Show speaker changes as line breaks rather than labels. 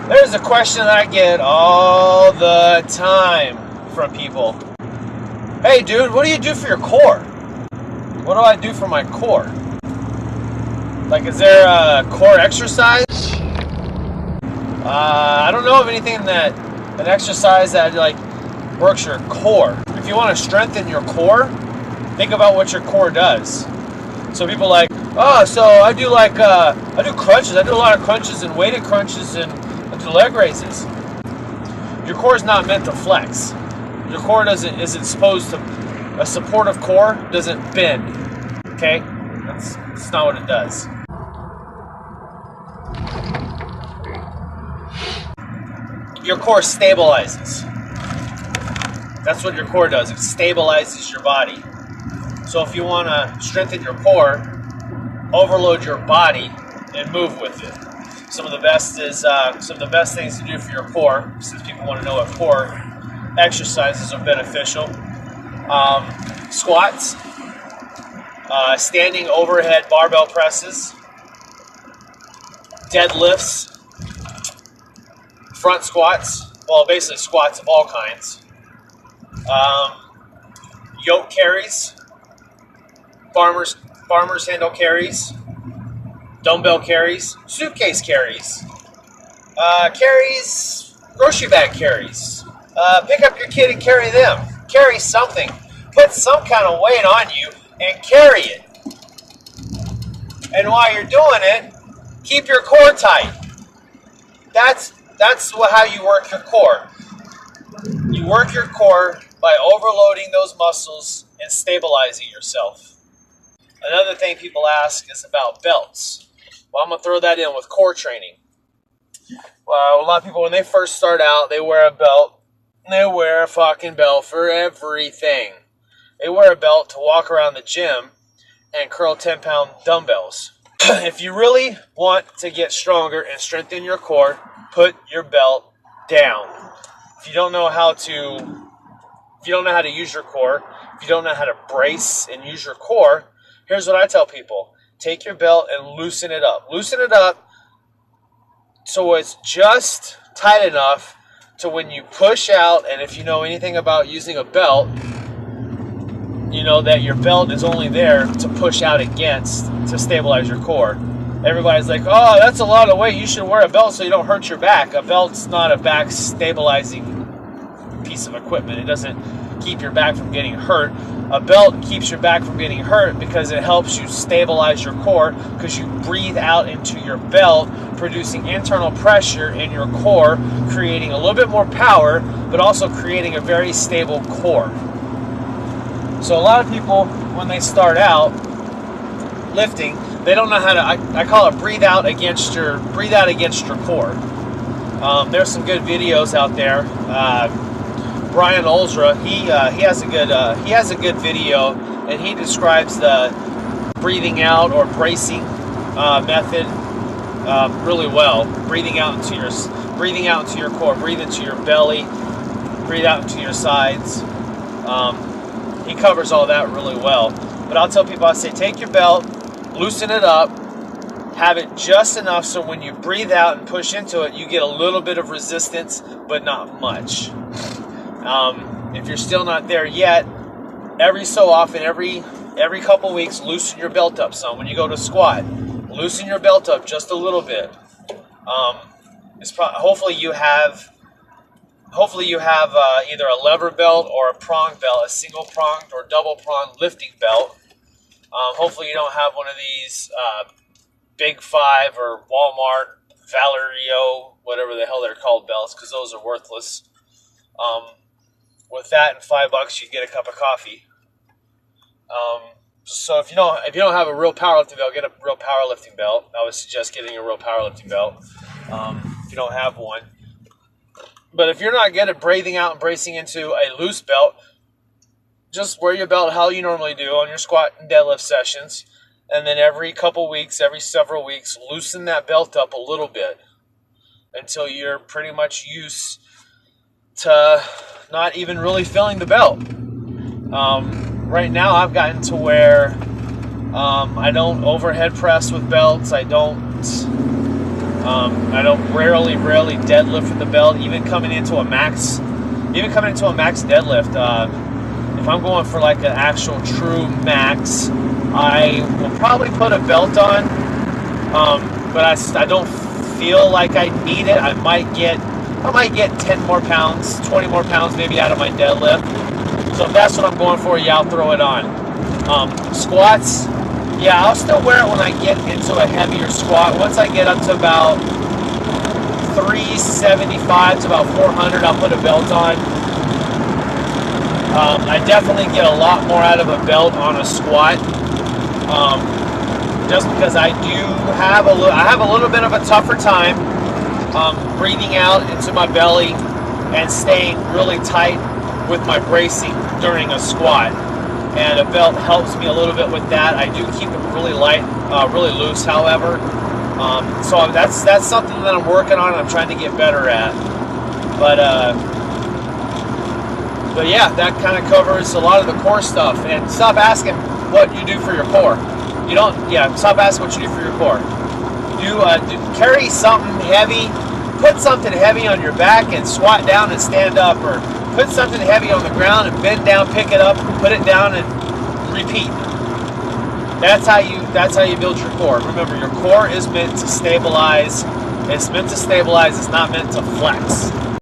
There's a question that I get all the time from people. Hey dude, what do you do for your core? What do I do for my core? Like, is there a core exercise? I don't know of anything an exercise that like works your core. If you want to strengthen your core, think about what your core does. So people like, oh, so I do crunches. I do a lot of crunches and weighted crunches and I do leg raises. Your core is not meant to flex. Your core isn't supposed to. A supportive core doesn't bend. Okay, that's not what it does. Your core stabilizes. That's what your core does. It stabilizes your body. So if you want to strengthen your core, overload your body and move with it. Some of the best things to do for your core, since people want to know what core exercises are beneficial. Squats, standing overhead barbell presses, deadlifts, front squats, well, basically squats of all kinds, yoke carries, farmer's handle carries, dumbbell carries, suitcase carries, grocery bag carries, pick up your kid and carry them, carry something, put some kind of weight on you and carry it. And while you're doing it, keep your core tight. That's how you work your core. You work your core by overloading those muscles and stabilizing yourself. Another thing people ask is about belts. Well, I'm going to throw that in with core training. Well, a lot of people, when they first start out, they wear a belt. They wear a fucking belt for everything. They wear a belt to walk around the gym and curl 10-pound dumbbells. If you really want to get stronger and strengthen your core, put your belt down. If you don't know how to use your core, if you don't know how to brace and use your core, here's what I tell people. Take your belt and loosen it up. Loosen it up so it's just tight enough to when you push out, and if you know anything about using a belt, you know that your belt is only there to push out against to stabilize your core. Everybody's like, oh, that's a lot of weight. You should wear a belt so you don't hurt your back. A belt's not a back stabilizing piece of equipment. It doesn't keep your back from getting hurt. A belt keeps your back from getting hurt because it helps you stabilize your core, because you breathe out into your belt, producing internal pressure in your core, creating a little bit more power, but also creating a very stable core. So a lot of people, when they start out lifting, they don't know how to, I call it breathe out against your core. There's some good videos out there. Brian Alsruhe, he has a good video, and he describes the breathing out or bracing method really well. Breathing out into your core, breathe into your belly, breathe out into your sides. He covers all that really well. But I'll tell people, I say, take your belt, loosen it up, have it just enough so when you breathe out and push into it, you get a little bit of resistance, but not much. If you're still not there yet, every so often, every couple weeks, loosen your belt up some. When you go to squat, loosen your belt up just a little bit. Hopefully you have either a lever belt or a prong belt, a single pronged or double pronged lifting belt. Hopefully you don't have one of these Big Five or Walmart, Valerio, whatever the hell they're called belts, because those are worthless. With that and $5, you get a cup of coffee. So if you don't have a real powerlifting belt, get a real powerlifting belt. I would suggest getting a real powerlifting belt if you don't have one. But if you're not good at breathing out and bracing into a loose belt, just wear your belt how you normally do on your squat and deadlift sessions. And then every several weeks, loosen that belt up a little bit until you're pretty much used to not even really feeling the belt. Right now I've gotten to where I don't overhead press with belts. I don't I don't rarely deadlift with the belt, even coming into a max deadlift. If I'm going for like an actual true max, I will probably put a belt on, but I don't feel like I need it. I might get 10 more pounds, 20 more pounds maybe out of my deadlift. So if that's what I'm going for, yeah, I'll throw it on. Squats, yeah, I'll still wear it when I get into a heavier squat. Once I get up to about 375 to about 400, I'll put a belt on. I definitely get a lot more out of a belt on a squat, just because I have a little bit of a tougher time breathing out into my belly and staying really tight with my bracing during a squat. And a belt helps me a little bit with that. I do keep it really light, really loose, however. So that's something that I'm working on and I'm trying to get better at. But yeah, that kind of covers a lot of the core stuff. And stop asking what you do for your core. Stop asking what you do for your core. Carry something heavy, put something heavy on your back and squat down and stand up, or put something heavy on the ground and bend down, pick it up, put it down, and repeat. That's how you build your core. Remember, your core is meant to stabilize. It's meant to stabilize. It's not meant to flex.